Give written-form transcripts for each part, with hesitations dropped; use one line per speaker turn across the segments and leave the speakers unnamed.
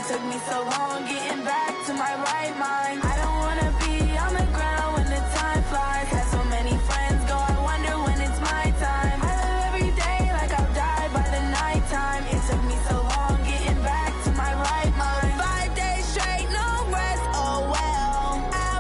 took me so long getting back to my right mind. I don't wanna be on the ground when the time flies. Had so many friends go, I wonder when it's my time. I live every day like I'll die by the nighttime. It took me so long getting back to my right mind. 5 days straight, no rest, oh well. I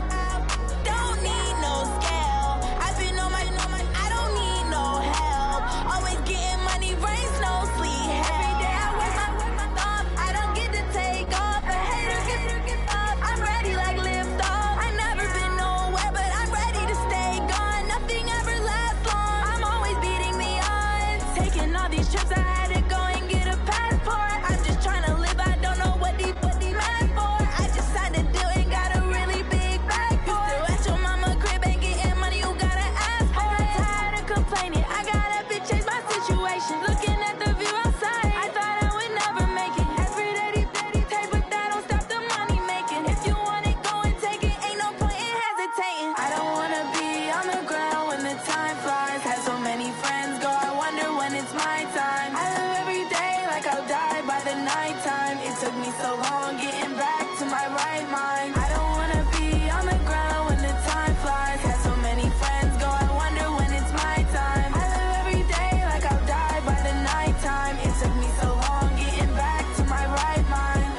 don't need no scale. I've been on my, I don't need no help. Always getting money, rain, snow, sleet. Every day I work my thumb. I don't get to take off. The haters get up. I'm ready like lift off. I never been nowhere, but I'm ready to stay gone. Nothing ever lasts long. I'm always beating the odds. Taking all these trips, I had to go and get a passport. I'm just trying to live. I don't know what these mad for. I just signed a deal and got a really big bag for it. Still at your mama crib and getting money, you gotta ask for it. I'm tired of complaining. I gotta bitch change my situation. Looking at the view outside, I thought I would never make it. Every day they take, but that don't stop the money making. If you want it, go and take it. Ain't no point in hesitating. I don't wanna be on the ground when the time flies. Had so many friends go, I wonder when it's my time. I live every day like I'll die by the nighttime. It took me so long getting back to my right mind. I don't wanna be on the ground when the time flies. Had so many friends go, I wonder when it's my time. I live every day like I'll die by the nighttime. It took me so long getting back to my right mind.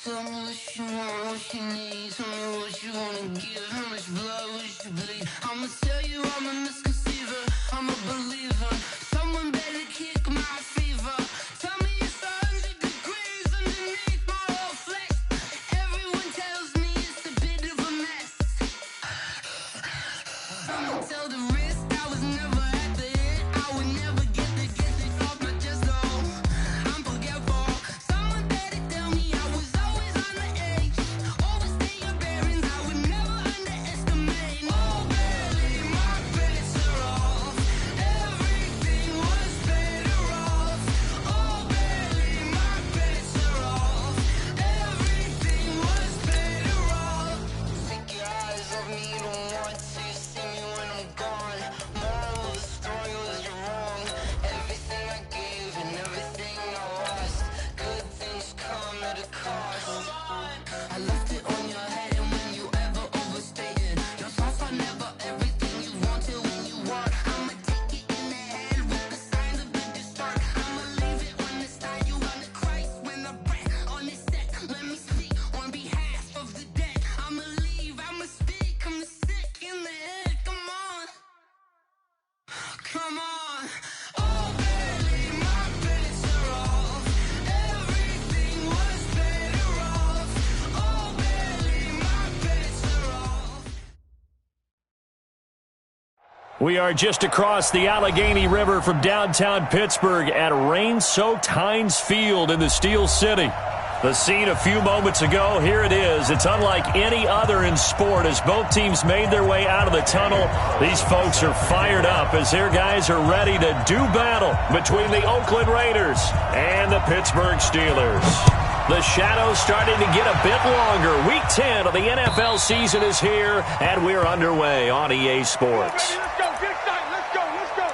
Tell me what you want, what you need. Tell me what you wanna give. How much blood would you bleed? I'ma tell you I'm a misconceiver. I'm a believer. Someone better kick my fever. Tell me it's 100 degrees underneath my whole flesh. Everyone tells me it's a bit of a mess. I'ma tell the risk I was never at the end. I would never get the off my chest though. I'm forgetful. Someone better tell me I was always on the edge. Overstay your bearings, I would never underestimate. Oh baby, my bets are off. Everything was better off. Oh baby, my bets are off. Everything was better off. Take your eyes off me, you don't want to see me when I'm gone. Moral of the story was you're wrong. Everything I gave and everything I lost. Good things come at a cost. I left it on your head, and when you ever overstated your thoughts are never everything you wanted when you want. I'ma take it in the head with the signs of a distort. I'ma leave it on the side. You on the Christ when the breath on this set. Let me speak on behalf of the dead. I'ma leave, I'ma speak. I'm the sick in the head. Come on, come on. Oh baby, my bets are off. Everything was better off. Oh baby, my bets are off.
We are just across the Allegheny River from downtown Pittsburgh at rain-soaked Heinz Field in the Steel City. The scene a few moments ago, here it is. It's unlike any other in sport as both teams made their way out of the tunnel. These folks are fired up as their guys are ready to do battle between the Oakland Raiders and the Pittsburgh Steelers. The shadows starting to get a bit longer. Week 10 of the NFL season is here, and we're underway on EA Sports.
Let's go, get excited. Let's go, let's go.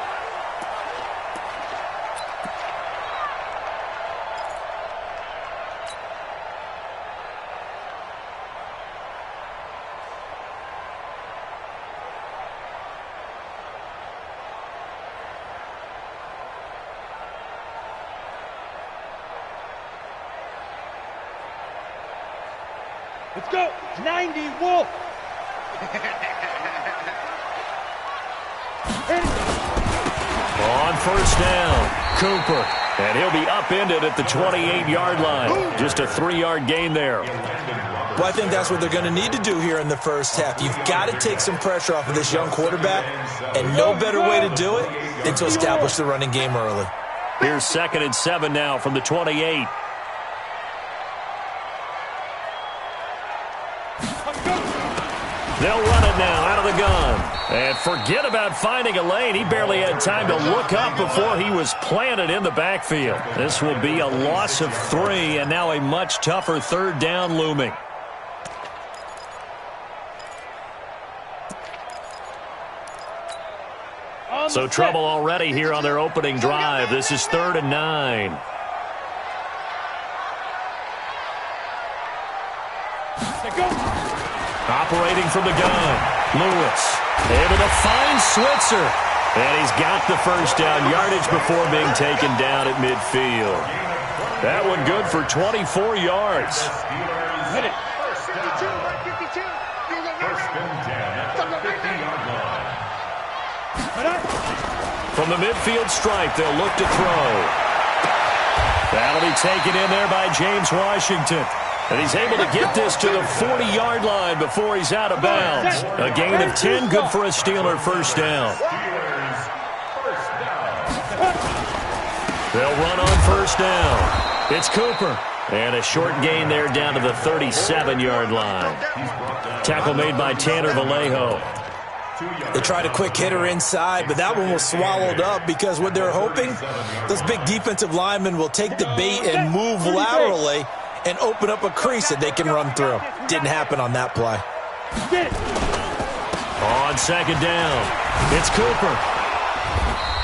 Let's go. 90 Wolf.
On first down, Cooper. And he'll be upended at the 28-yard line. Just a 3-yard gain there.
Well, I think that's what they're going to need to do here in the first half. You've got to take some pressure off of this young quarterback, and no better way to do it than to establish the running game early.
Here's 2nd and 7 now from the 28. They'll run it now out of the gun. And forget about finding a lane. He barely had time to look up before he was planted in the backfield. This will be a loss of 3, and now a much tougher 3rd down looming. So trouble already here on their opening drive. This is 3rd and 9. Operating from the gun, Lewis able to find Switzer. And he's got the first down yardage before being taken down at midfield. That one good for 24 yards.
Hit it.
From the midfield stripe, they'll look to throw. That'll be taken in there by James Washington. And he's able to get this to the 40-yard line before he's out of bounds. A gain of 10, good for a Steeler first down. They'll run on first down. It's Cooper. And a short gain there down to the 37-yard line. Tackle made by Tanner Vallejo.
They tried a quick hitter inside, but that one was swallowed up because what they're hoping, those big defensive linemen will take the bait and move laterally and open up a crease that they can run through. Didn't happen on that play.
On second down, it's Cooper.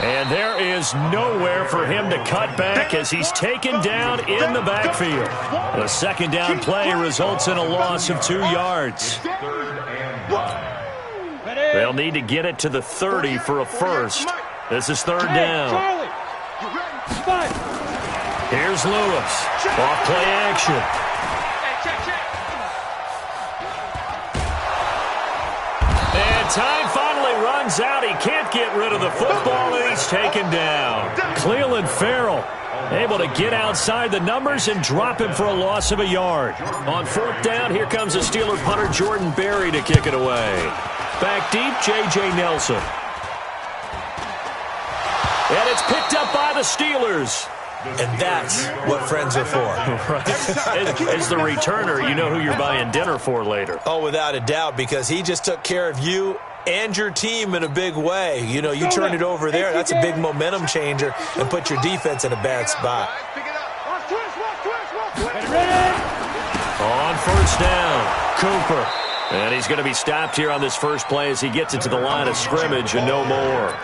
And there is nowhere for him to cut back as he's taken down in the backfield. The second down play results in a loss of 2 yards. They'll need to get it to the 30 for a first. This is 3rd down. Here's Lewis. Off play action. And time finally runs out. He can't get rid of the football, and he's taken down. Cleveland Farrell able to get outside the numbers and drop him for a loss of a yard. On 4th down, here comes the Steeler punter Jordan Berry to kick it away. Back deep, J.J. Nelson. And it's picked up by the Steelers.
And that's what friends are for.
Right. As the returner, you know who you're buying dinner for later.
Oh, without a doubt, because he just took care of you and your team in a big way. You know, you turn it over there, that's a big momentum changer and put your defense in a bad spot.
On first down, Cooper. And he's going to be stopped here on this first play as he gets it to the line of scrimmage and no more.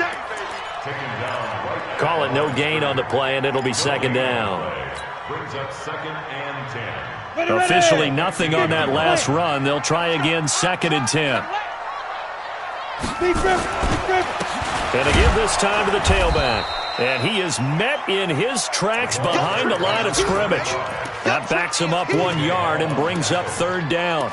Call it no gain on the play, and it'll be second down. Officially nothing on that last run. They'll try again, 2nd and 10. And again this time to the tailback. And he is met in his tracks behind the line of scrimmage. That backs him up 1 yard and brings up 3rd down.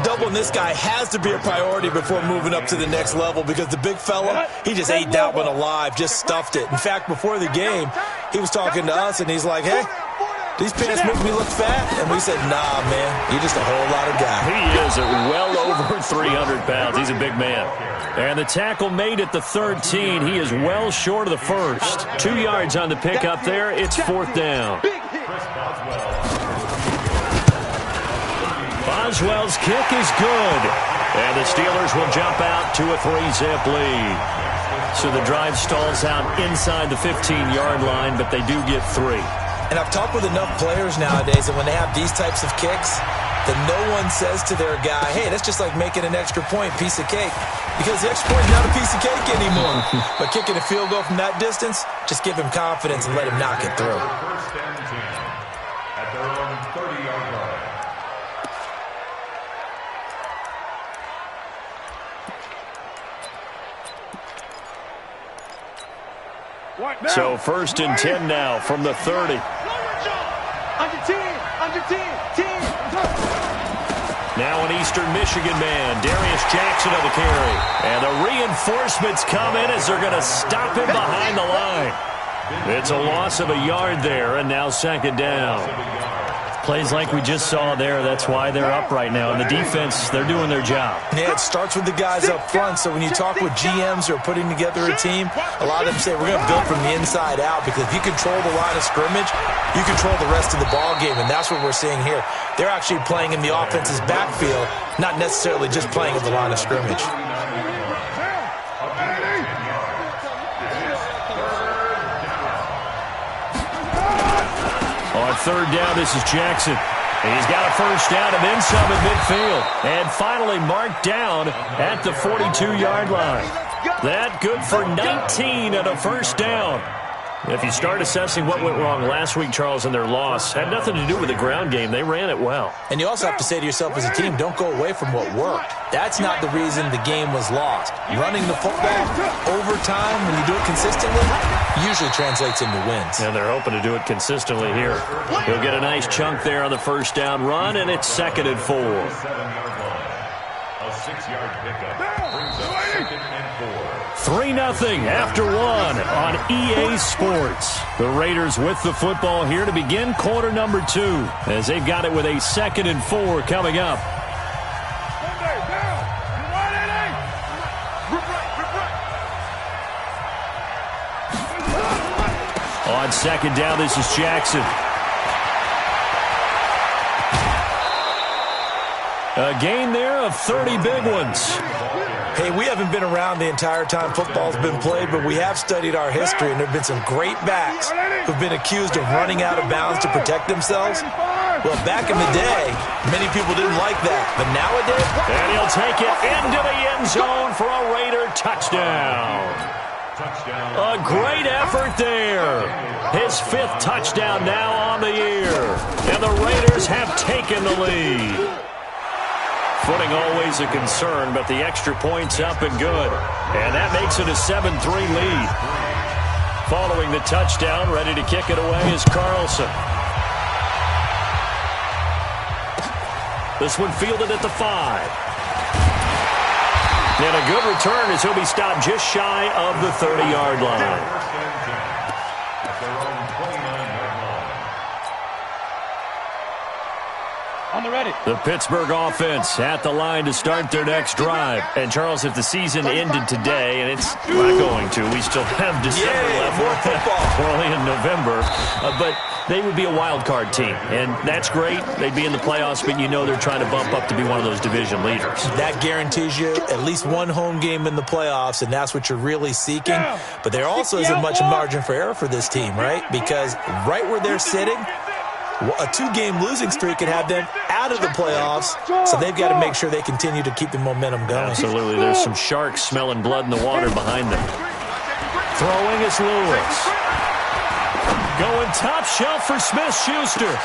Doubling this guy has to be a priority before moving up to the next level because the big fella, he just ate that one alive, just stuffed it. In fact, before the game, he was talking to us, and he's like, hey, these pants make me look fat. And we said, nah, man, you're just a whole lot of guy.
He is at well over 300 pounds. He's a big man. And the tackle made at the 13. He is well short of the first. 2 yards on the pickup there. It's 4th down. Boswell's kick is good. And the Steelers will jump out to a 3-zip lead. So the drive stalls out inside the 15-yard line, but they do get 3.
And I've talked with enough players nowadays that when they have these types of kicks, that no one says to their guy, hey, that's just like making an extra point, piece of cake. Because the extra point is not a piece of cake anymore. But kicking a field goal from that distance, just give him confidence and let him knock it through.
At their own 30-yard line.
So 1st and 10 now from the 30. Now an Eastern Michigan man, Darius Jackson on the carry. And the reinforcements come in as they're going to stop him behind the line. It's a loss of a yard there, and now 2nd down. Plays like we just saw there, that's why they're up right now. And the defense, they're doing their job.
Yeah, it starts with the guys up front. So when you talk with GMs who are putting together a team, a lot of them say we're going to build from the inside out because if you control the line of scrimmage, you control the rest of the ball game, and that's what we're seeing here. They're actually playing in the offense's backfield, not necessarily just playing at the line of scrimmage.
On 3rd down, this is Jackson. He's got a first down and then some at midfield. And finally marked down at the 42-yard line. That good for 19 and a first down. If you start assessing what went wrong last week, Charles, in their loss, had nothing to do with the ground game. They ran it well.
And you also have to say to yourself as a team, don't go away from what worked. That's not the reason the game was lost. Running the football over time, when you do it consistently, usually translates into wins.
And they're hoping to do it consistently here. He'll get a nice chunk there on the first down run, and it's 2nd and 4.
A 6-yard pickup brings up 2nd and 4.
3-0 after 1 on EA Sports. The Raiders with the football here to begin quarter number 2 as they've got it with a 2nd and 4 coming up. On 2nd down, this is Jackson. A gain there of 30 big ones.
Hey, we haven't been around the entire time football's been played, but we have studied our history, and there have been some great backs who've been accused of running out of bounds to protect themselves. Well, back in the day, many people didn't like that, but nowadays...
And he'll take it into the end zone for a Raider touchdown. A great effort there. His 5th touchdown now on the year, and the Raiders have taken the lead. Footing always a concern, but the extra point's up and good. And that makes it a 7-3 lead. Following the touchdown, ready to kick it away is Carlson. This one fielded at the 5. And a good return as he'll be stopped just shy of the 30-yard line.
On the ready.
The Pittsburgh offense at the line to start their next drive. And, Charles, if the season ended today, and it's not going to, we still have December left.
More football.
Early in November. But they would be a wild card team. And that's great. They'd be in the playoffs, but you know they're trying to bump up to be one of those division leaders.
That guarantees you at least one home game in the playoffs, and that's what you're really seeking. But there also isn't much margin for error for this team, right? Because right where they're sitting, a 2-game losing streak could have them out of the playoffs, so they've got to make sure they continue to keep the momentum going.
Absolutely. There's some sharks smelling blood in the water behind them. Throwing is Lewis. Going top shelf for Smith-Schuster.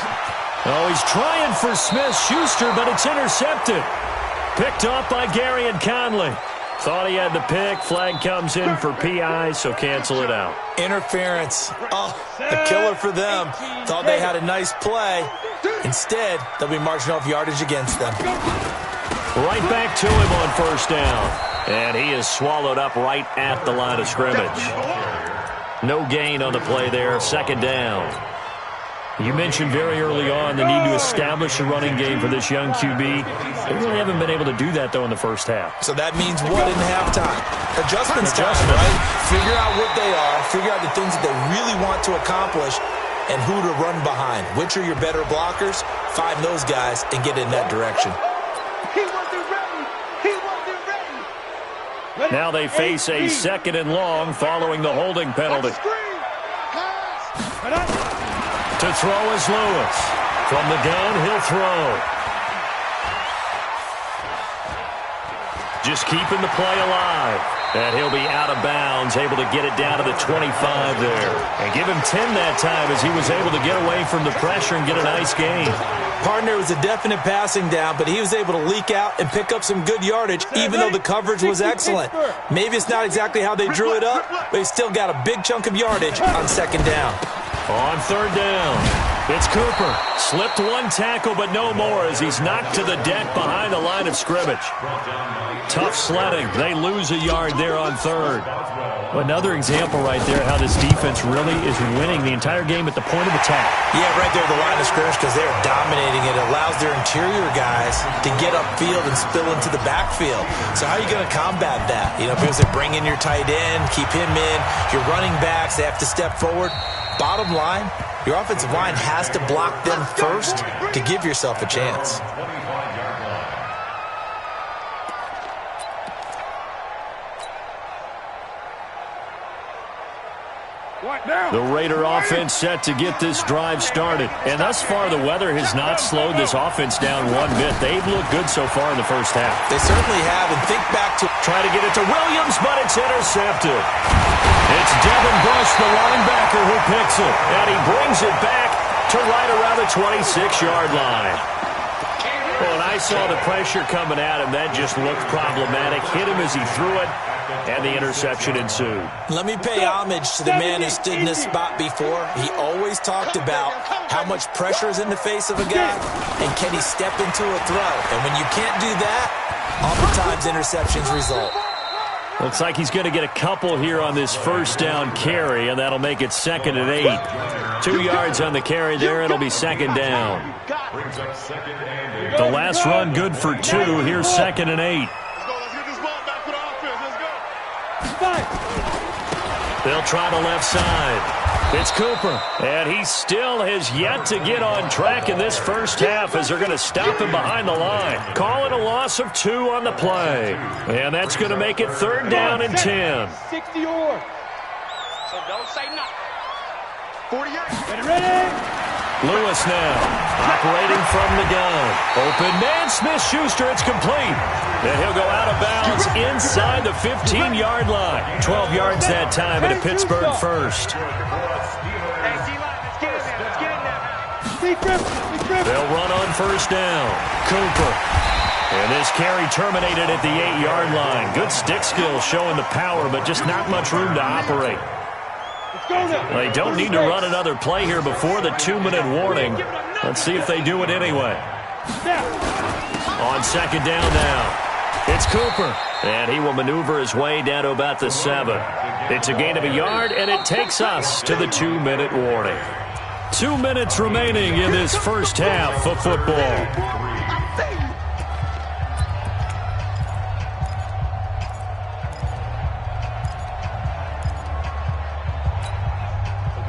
Oh, he's trying for Smith-Schuster, but it's intercepted. Picked up by Gary and Conley. Thought he had the pick. Flag comes in for PI, so cancel it out.
Interference. Oh, a killer for them. Thought they had a nice play. Instead, they'll be marching off yardage against them.
Right back to him on first down. And he is swallowed up right at the line of scrimmage. No gain on the play there. 2nd down. You mentioned very early on the need to establish a running game for this young QB. They really haven't been able to do that, though, in the first half.
So that means what in halftime? Adjustments time, right? Figure out what they are, figure out the things that they really want to accomplish, and who to run behind. Which are your better blockers? Find those guys and get in that direction.
He wasn't ready. He wasn't ready.
Now they face a 2nd and long following the holding penalty. To throw is Lewis. From the gun, he'll throw. Just keeping the play alive. And he'll be out of bounds, able to get it down to the 25 there. And give him 10 that time as he was able to get away from the pressure and get a nice gain.
Partner was a definite passing down, but he was able to leak out and pick up some good yardage, even though the coverage was excellent. Maybe it's not exactly how they drew it up, but he still got a big chunk of yardage on 2nd down.
On 3rd down, it's Cooper. Slipped one tackle, but no more as he's knocked to the deck behind the line of scrimmage. Tough sledding. They lose a yard there on 3rd. Another example right there how this defense really is winning the entire game at the point of attack.
Yeah, right there at the line of scrimmage because they're dominating it. It allows their interior guys to get upfield and spill into the backfield. So how are you going to combat that? You know, because they bring in your tight end, keep him in. Your running backs, they have to step forward. Bottom line, your offensive line has to block them first to give yourself a chance.
The Raider offense set to get this drive started. And thus far, the weather has not slowed this offense down one bit. They've looked good so far in the first half.
They certainly have. And think back to
try to get it to Williams, but it's intercepted. It's Devin Bush, the linebacker, who picks it. And he brings it back to right around the 26-yard line. Well, and I saw the pressure coming at him. That just looked problematic. Hit him as he threw it, and the interception ensued.
Let me pay homage to the man who stood in this spot before. He always talked about how much pressure is in the face of a guy, and can he step into a throw. And when you can't do that, oftentimes interceptions result.
Looks like he's going to get a couple here on this first down carry, and that'll make it 2nd and 8. 2 yards on the carry there. It'll be 2nd down. The last run good for 2. Here's 2nd and 8. They'll try the left side. It's Cooper, and he still has yet to get on track in this first half as they're going to stop him behind the line. Call it a loss of 2 on the play, and that's going to make it 3rd down and 10.
60 or. So don't say nothing. 48. Ready?
Lewis now, operating from the gun. Open man, Smith-Schuster, it's complete. And he'll go out of bounds inside the 15-yard line. 12 yards that time and a Pittsburgh first. They'll run on first down. Cooper. And this carry terminated at the 8-yard line. Good stick skill showing the power, but just not much room to operate. They don't need to run another play here before the 2-minute warning. Let's see if they do it anyway. On 2nd down now, it's Cooper. And he will maneuver his way down to about the 7. It's a gain of a yard, and it takes us to the 2-minute warning. 2 minutes remaining in this first half of football.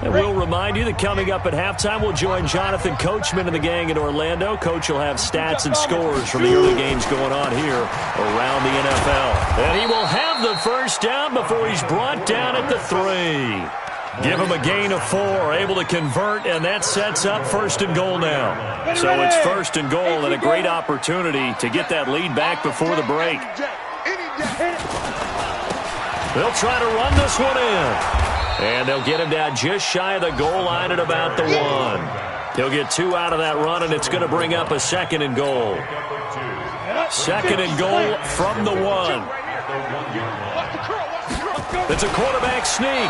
And we'll remind you that coming up at halftime, we'll join Jonathan Coachman and the gang in Orlando. Coach will have stats and scores from the early games going on here around the NFL. And he will have the first down before he's brought down at the 3. Give him a gain of 4, able to convert, and that sets up 1st and goal now. So it's 1st and goal and a great opportunity to get that lead back before the break. They'll try to run this one in. And they'll get him down just shy of the goal line at about the 1. He'll get 2 out of that run, and it's going to bring up a 2nd and goal. 2nd and goal from the 1. It's a quarterback sneak.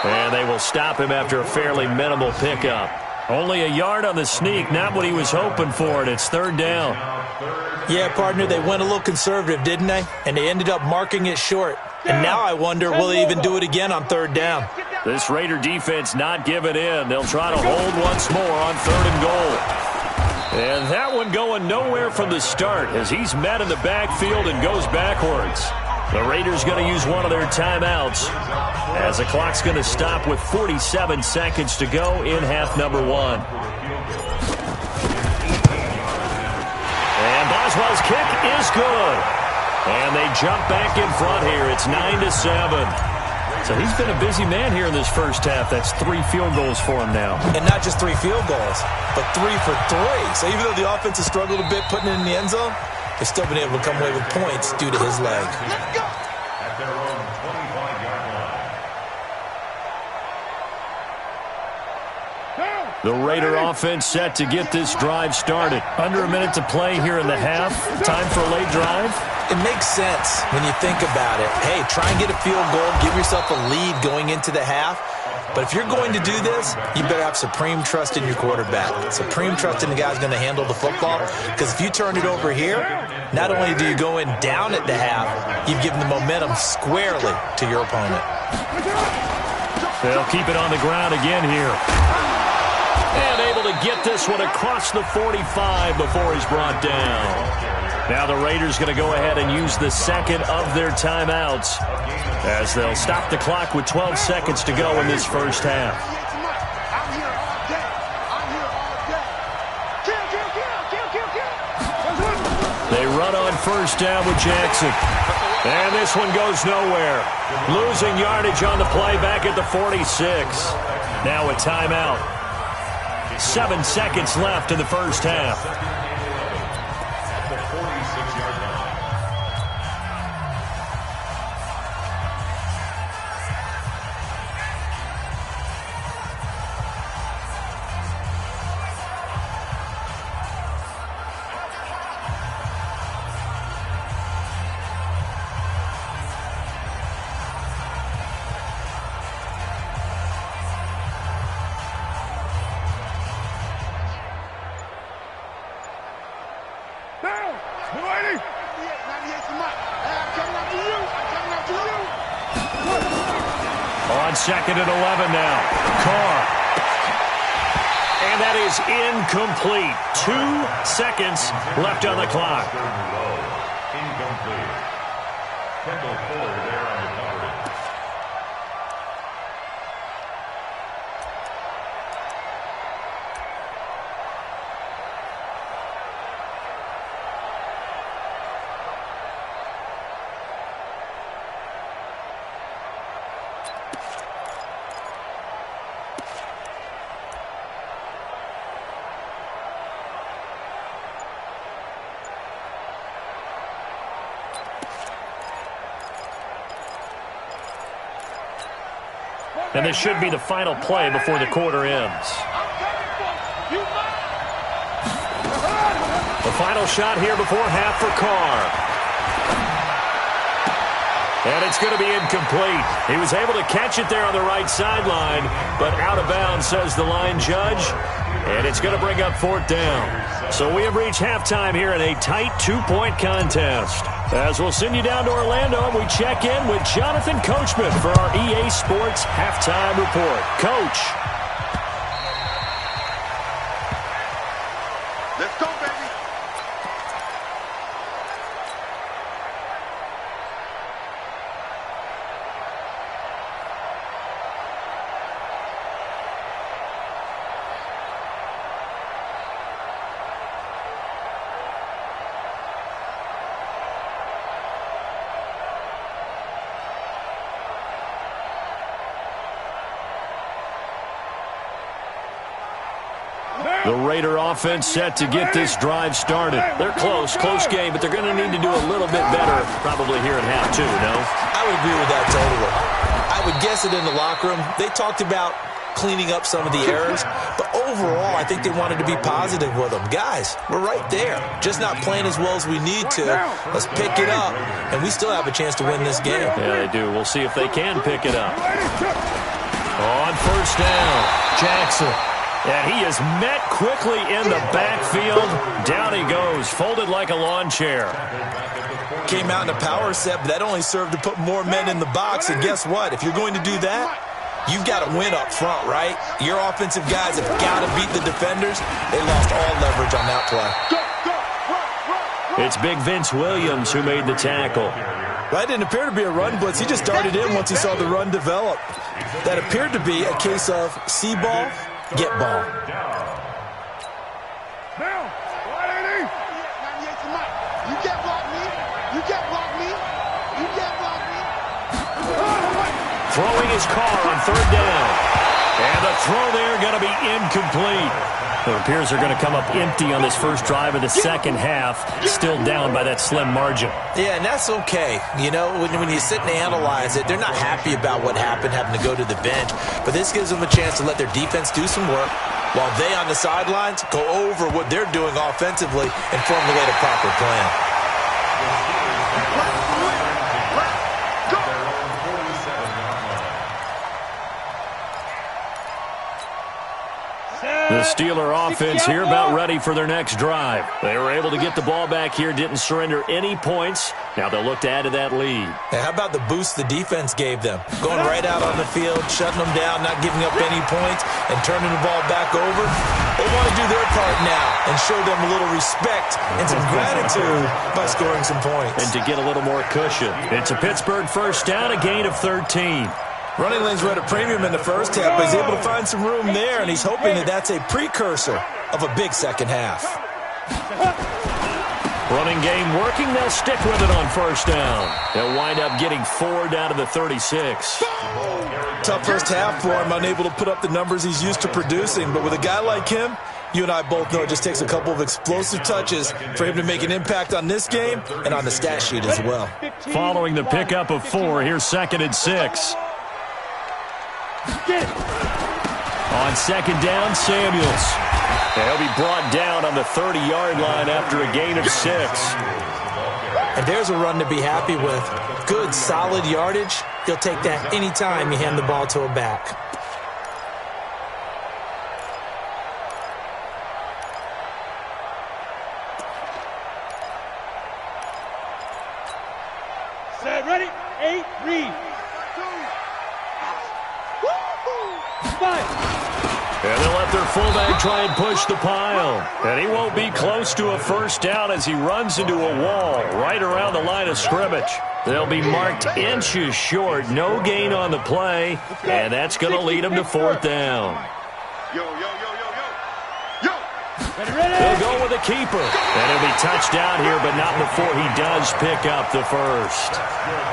And they will stop him after a fairly minimal pickup. Only a yard on the sneak, not what he was hoping for, and it's 3rd down.
Yeah, partner, they went a little conservative, didn't they? And they ended up marking it short. And now I wonder, will they even do it again on 3rd down?
This Raider defense not giving in. They'll try to hold once more on 3rd and goal. And that one going nowhere from the start as he's met in the backfield and goes backwards. The Raiders going to use one of their timeouts as the clock's going to stop with 47 seconds to go in half number 1. And Boswell's kick is good. And they jump back in front here. It's 9-7. So he's been a busy man here in this first half. That's 3 field goals for him now.
And not just 3 field goals, but 3 for 3. So even though the offense has struggled a bit putting it in the end zone, they've still been able to come away with points due to his leg.
At their own 25-yard line.
The Raider offense set to get this drive started. Under a minute to play here in the half. Time for a late drive.
It makes sense when you think about it. Hey, try and get a field goal, give yourself a lead going into the half. But if you're going to do this, you better have supreme trust in your quarterback. Supreme trust in the guy who's going to handle the football. Because if you turn it over here, not only do you go in down at the half, you've given the momentum squarely to your opponent.
They'll keep it on the ground again here. And able to get this one across the 45 before he's brought down. Now the Raiders going to go ahead and use the 2nd of their timeouts as they'll stop the clock with 12 seconds to go in this first half. They run on first down with Jackson. And this one goes nowhere. Losing yardage on the play back at the 46. Now a timeout. 7 seconds left in the first half.
At the 46-yard line.
On 2nd and 11 now. Carr. And that is incomplete. 2 seconds left on the clock.
Incomplete. Kendall Fuller there on the coverage.
And this should be the final play before the quarter ends. The final shot here before half for Carr. And it's going to be incomplete. He was able to catch it there on the right sideline, but out of bounds, says the line judge. And it's going to bring up 4th down. So we have reached halftime here in a tight 2-point contest. As we'll send you down to Orlando, and we check in with Jonathan Coachman for our EA Sports Halftime Report. Coach.
Let's go, baby.
The Raider offense set to get this drive started. They're close game, but they're going to need to do a little bit better probably here in half 2, no?
I would agree with that totally. I would guess it in the locker room. They talked about cleaning up some of the errors, but overall, I think they wanted to be positive with them. Guys, we're right there. Just not playing as well as we need to. Let's pick it up, and we still have a chance to win this game.
Yeah, they do. We'll see if they can pick it up. On 1st down, Jackson. And he is met quickly in the backfield. Down he goes, folded like a lawn chair.
Came out in a power set, but that only served to put more men in the box. And guess what? If you're going to do that, you've got to win up front, right? Your offensive guys have got to beat the defenders. They lost all leverage on that play.
It's big Vince Williams who made the tackle.
That didn't appear to be a run blitz. He just darted in once he saw the run develop. That appeared to be a case of see ball, get ball.
Now, you can't block me. You can't block me. You can't block me.
Throwing his car on 3rd down. And the throw there going to be incomplete. It appears they're going to come up empty on this first drive of the second half, still down by that slim margin.
Yeah, and that's okay. You know, when you sit and analyze it, they're not happy about what happened, having to go to the bench. But this gives them a chance to let their defense do some work while they on the sidelines go over what they're doing offensively and formulate a proper plan.
The Steeler offense here about ready for their next drive. They were able to get the ball back here, didn't surrender any points. Now they'll look to add to that lead.
And how about the boost the defense gave them? Going right out on the field, shutting them down, not giving up any points, and turning the ball back over. They want to do their part now and show them a little respect and some gratitude by scoring some points.
And to get a little more cushion. It's a Pittsburgh first down, a gain of 13.
Running lanes were at a premium in the first half, but he's able to find some room there, and he's hoping that that's a precursor of a big second half.
Running game working. They'll stick with it on first down. They'll wind up getting 4 down to the 36.
Tough first half for him, unable to put up the numbers he's used to producing. But with a guy like him, you and I both know it just takes a couple of explosive touches for him to make an impact on this game and on the stat sheet as well.
Following the pickup of 4, here's 2nd and 6. On 2nd down, Samuels. He'll be brought down on the 30-yard line after a gain of 6.
And there's a run to be happy with. Good, solid yardage. He'll take that anytime you hand the ball to a back.
Set, ready, 8, read. 5.
And they'll let their fullback try and push the pile. And he won't be close to a first down as he runs into a wall right around the line of scrimmage. They'll be marked inches short. No gain on the play. And that's going to lead them to 4th down. They'll go with a keeper. And he'll be touched down here, but not before he does pick up the first.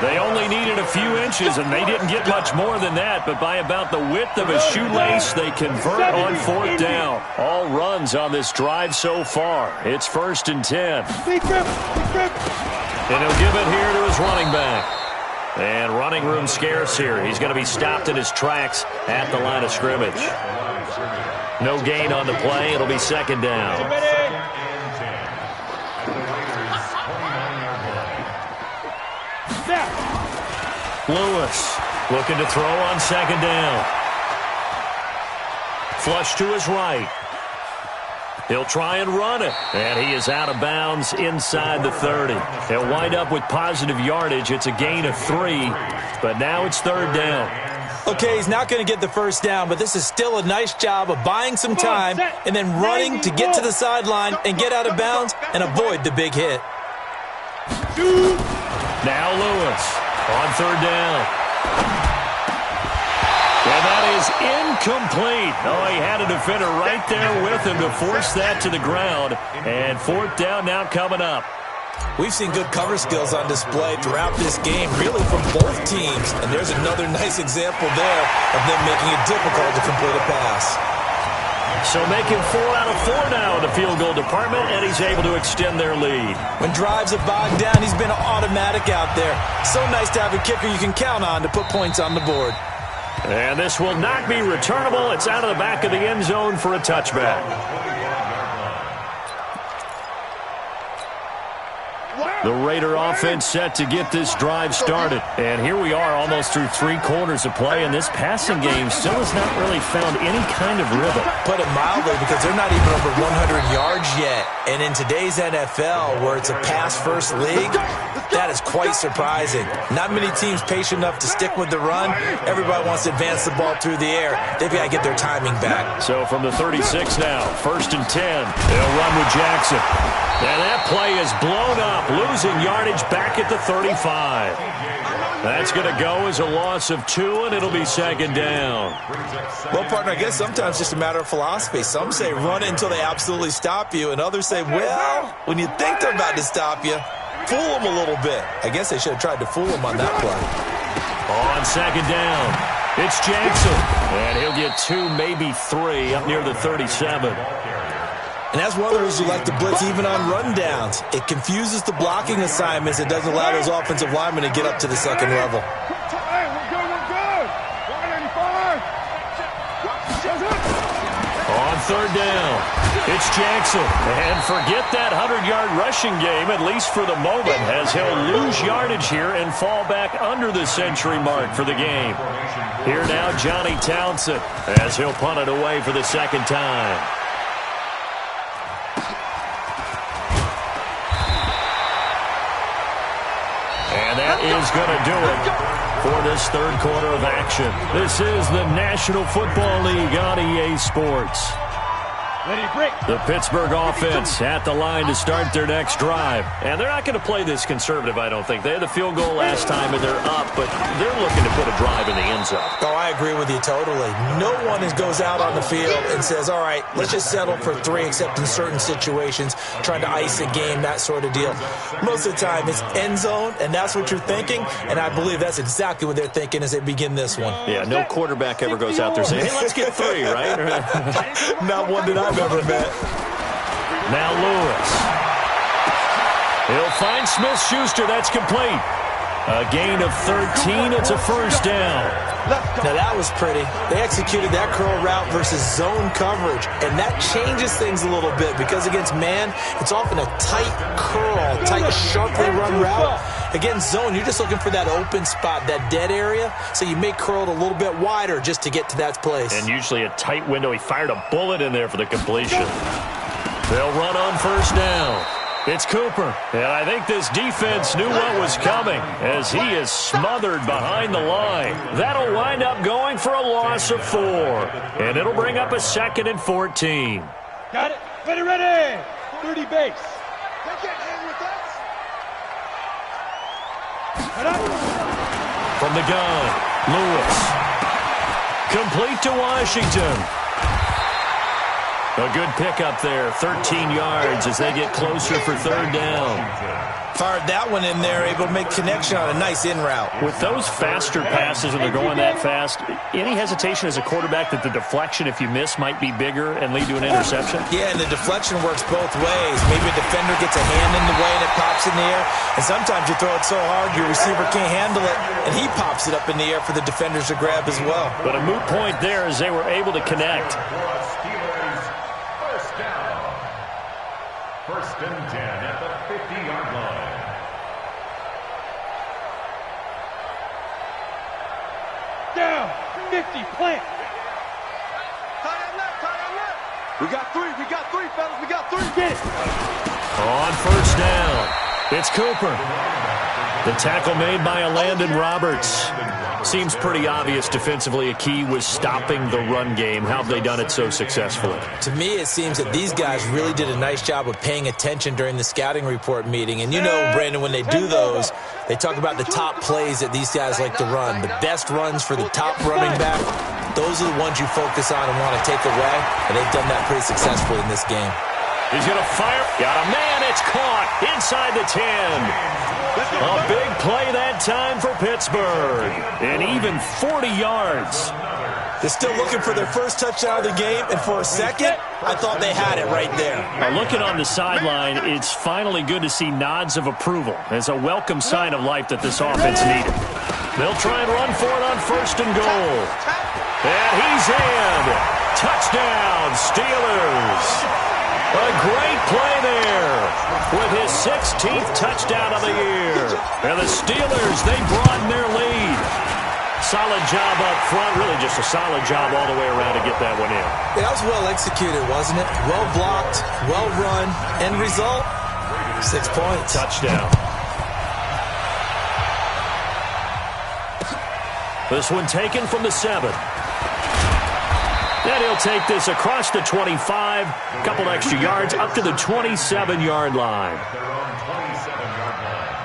They only needed a few inches, and they didn't get much more than that. But by about the width of a shoelace, they convert on 4th down. All runs on this drive so far. It's 1st and 10. And he'll give it here to his running back. And running room scarce here. He's going to be stopped in his tracks at the line of scrimmage. No gain on the play. It'll be 2nd down. Lewis looking to throw on 2nd down. Flush to his right. He'll try and run it. And he is out of bounds inside the 30. He'll wind up with positive yardage. It's a gain of 3. But now it's 3rd down.
Okay, he's not going to get the first down, but this is still a nice job of buying some time and then running to get to the sideline and get out of bounds and avoid the big hit.
Now Lewis on 3rd down. And that is incomplete. Oh, he had a defender right there with him to force that to the ground. And 4th down now coming up.
We've seen good cover skills on display throughout this game, really from both teams. And there's another nice example there of them making it difficult to complete a pass.
So making 4 out of 4 now in the field goal department, and he's able to extend their lead.
When drives are bogged down, he's been automatic out there. So nice to have a kicker you can count on to put points on the board.
And this will not be returnable. It's out of the back of the end zone for a touchback. The Raider offense set to get this drive started. And here we are almost through 3 quarters of play, and this passing game still has not really found any kind of rhythm.
Put it mildly, because they're not even over 100 yards yet. And in today's NFL, where it's a pass-first league, that is quite surprising. Not many teams patient enough to stick with the run. Everybody wants to advance the ball through the air. They've got to get their timing back.
So from the 36 now, 1st and 10. They'll run with Jackson. And that play is blown up, losing yardage back at the 35. That's going to go as a loss of 2, and it'll be 2nd down.
Well, partner, I guess sometimes it's just a matter of philosophy. Some say run it until they absolutely stop you, and others say, well, when you think they're about to stop you, fool them a little bit. I guess they should have tried to fool them on that play.
On 2nd down, it's Jackson. And he'll get 2, maybe 3 up near the 37.
And that's one of those who like to blitz even on rundowns. It confuses the blocking assignments. It doesn't allow those offensive linemen to get up to the second level.
Hey, we're good. 185.
On 3rd down, it's Jackson. And forget that 100-yard rushing game, at least for the moment, as he'll lose yardage here and fall back under the century mark for the game. Here now, Johnny Townsend, as he'll punt it away for the 2nd time. And that is going to do it for this 3rd quarter of action. This is the National Football League on EA Sports. The Pittsburgh offense at the line to start their next drive. And they're not going to play this conservative, I don't think. They had the field goal last time, and they're up, but they're looking to put a drive in the end zone.
Oh, I agree with you totally. No one goes out on the field and says, all right, let's just settle for 3, except in certain situations, trying to ice a game, that sort of deal. Most of the time, it's end zone, and that's what you're thinking, and I believe that's exactly what they're thinking as they begin this one.
Yeah, no quarterback ever goes out there saying, hey, let's get 3, right?
Not one that I've ever met.
Now Lewis. He'll find Smith-Schuster. That's complete. A gain of 13. It's a first down.
Now that was pretty. They executed that curl route versus zone coverage, and that changes things a little bit because against man, it's often a tight curl, tight, sharply run route. Against zone, you're just looking for that open spot, that dead area, so you may curl it a little bit wider just to get to that place.
And usually a tight window. He fired a bullet in there for the completion. They'll run on first down. It's Cooper. And I think this defense knew what was coming as he is smothered behind the line. That'll wind up going for a loss of 4. And it'll bring up a 2nd and 14.
Got it. Ready. 30 base. They can't hang with us.
From the gun, Lewis. Complete to Washington. A good pickup there, 13 yards as they get closer for 3rd down.
Fired that one in there, able to make connection on a nice in route.
With those faster passes when they're going that fast, any hesitation as a quarterback that the deflection, if you miss, might be bigger and lead to an interception?
Yeah, and the deflection works both ways. Maybe a defender gets a hand in the way and it pops in the air. And sometimes you throw it so hard your receiver can't handle it, and he pops it up in the air for the defenders to grab as well.
But a moot point there as they were able to connect.
First and 10 at the 50-yard line.
Down. 50. Plant. Tie left. We got 3, fellas. We got 3. Get it.
On first down, it's Cooper. The tackle made by Landon Roberts. Seems pretty obvious defensively a key was stopping the run game. How have they done it so successfully?
To me, it seems that these guys really did a nice job of paying attention during the scouting report meeting. And you know, Brandon, when they do those, they talk about the top plays that these guys like to run. The best runs for the top running back, those are the ones you focus on and want to take away. And they've done that pretty successfully in this game.
He's going to fire. Got a man. It's caught inside the 10. A big play that time for Pittsburgh. And even 40 yards.
They're still looking for their first touchdown of the game, and for a second, I thought they had it right there.
Looking on the sideline, it's finally good to see nods of approval. It's a welcome sign of life that this offense needed. They'll try and run for it on 1st and goal. And he's in. Touchdown, Steelers. A great play there with his 16th touchdown of the year. And the Steelers, they broaden their lead. Solid job up front, really just a solid job all the way around to get that one in.
That was well executed, wasn't it? Well blocked, well run. End result, 6 points.
Touchdown. This one taken from the 7. And he'll take this across the 25, a couple extra yards, up to the 27-yard line.
Their own 27-yard line.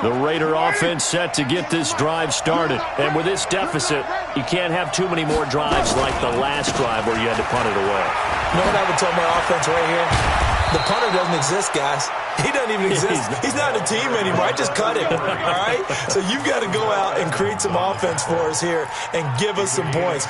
The Raider offense set to get this drive started. And with this deficit, you can't have too many more drives like the last drive where you had to punt it away.
You know what I would tell my offense right here? The punter doesn't exist, guys. He doesn't even exist. He's not a team anymore. I just cut him, all right? So you've got to go out and create some offense for us here and give us some points.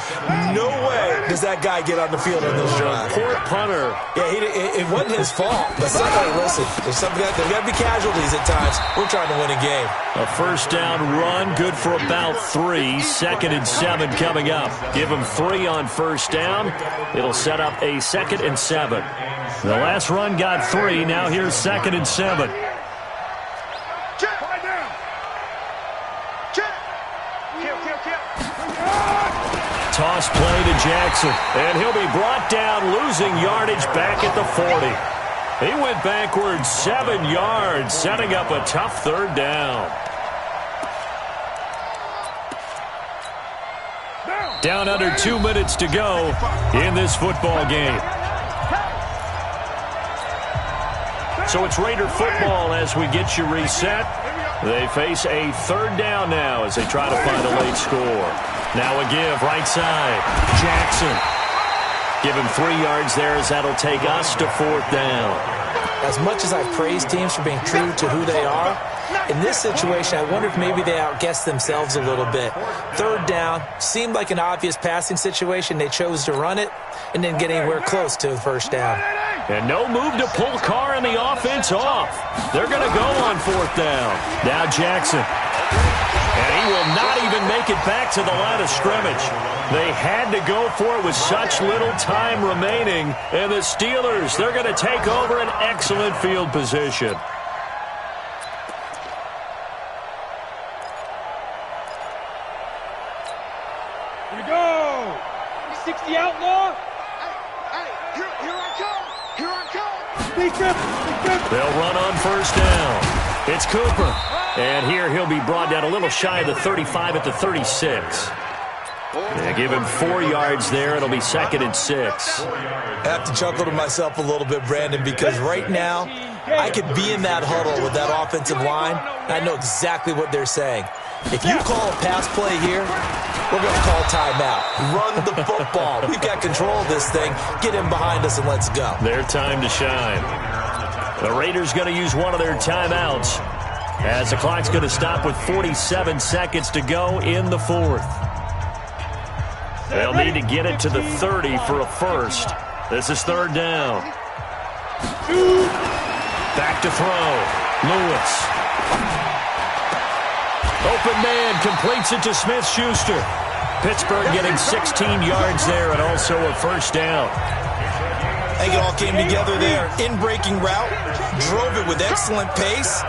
No way does that guy get on the field on this drive.
Poor punter.
Yeah, it wasn't his fault. But somebody, listen, there's got to be casualties at times. We're trying to win a game.
A first down run, good for about 3. 2nd and 7 coming up. Give him 3 on first down. It'll set up a 2nd and 7. The last run got 3. Now here's 2nd and 7. Toss play to Jackson, and he'll be brought down, losing yardage back at the 40. He went backwards 7 yards, setting up a tough 3rd down. Down under 2 minutes to go in this football game. So it's Raider football as we get you reset. They face a third down now as they try to find a late score. Now a give, right side. Jackson. Give him 3 yards there as that'll take us to 4th down.
As much as I've praised teams for being true to who they are, in this situation, I wonder if maybe they outguessed themselves a little bit. 3rd down seemed like an obvious passing situation. They chose to run it and didn't get anywhere close to the 1st down.
And no move to pull Carr and the offense off. They're going to go on 4th down. Now Jackson. And he will not even make it back to the line of scrimmage. They had to go for it with such little time remaining. And the Steelers, they're going to take over an excellent field position.
Here we go. 60 outlaw. Here I come. Here I come. Big trip.
They'll run on 1st down. It's Cooper. And here he'll be brought down a little shy of the 35 at the 36. They give him 4 yards there. It'll be 2nd and 6.
I have to chuckle to myself a little bit, Brandon, because right now I could be in that huddle with that offensive line. I know exactly what they're saying. If you call a pass play here, we're going to call timeout. Run the football. We've got control of this thing. Get in behind us and let's go.
Their time to shine. The Raiders going to use one of their timeouts as the clock's going to stop with 47 seconds to go in the 4th. They'll need to get it to the 30 for a first. This is 3rd down. Back to throw. Lewis. Open man completes it to Smith-Schuster. Pittsburgh getting 16 yards there and also a 1st down.
I think it all came together there. In-breaking route. Drove it with excellent pace.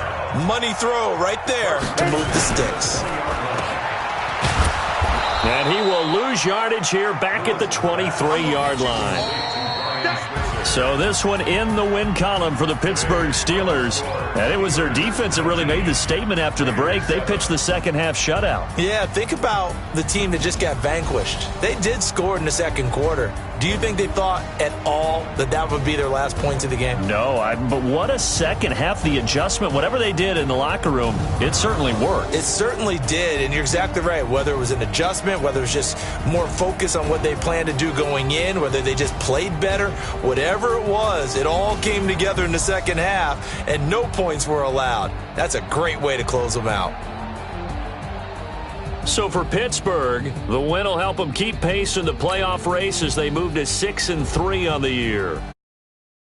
Money throw right there to move the sticks.
And he will lose yardage here back at the 23-yard line. So this one in the win column for the Pittsburgh Steelers. And it was their defense that really made the statement after the break. They pitched the second-half shutout.
Yeah, think about the team that just got vanquished. They did score in the 2nd quarter. Do you think they thought at all that that would be their last points of the game?
No, but what a second half. The adjustment, whatever they did in the locker room, it certainly worked.
It certainly did, and you're exactly right. Whether it was an adjustment, whether it was just more focus on what they planned to do going in, whether they just played better, whatever it was, it all came together in the 2nd half, and no points were allowed. That's a great way to close them out.
So for Pittsburgh, the win will help them keep pace in the playoff race as they move to 6-3 on the year.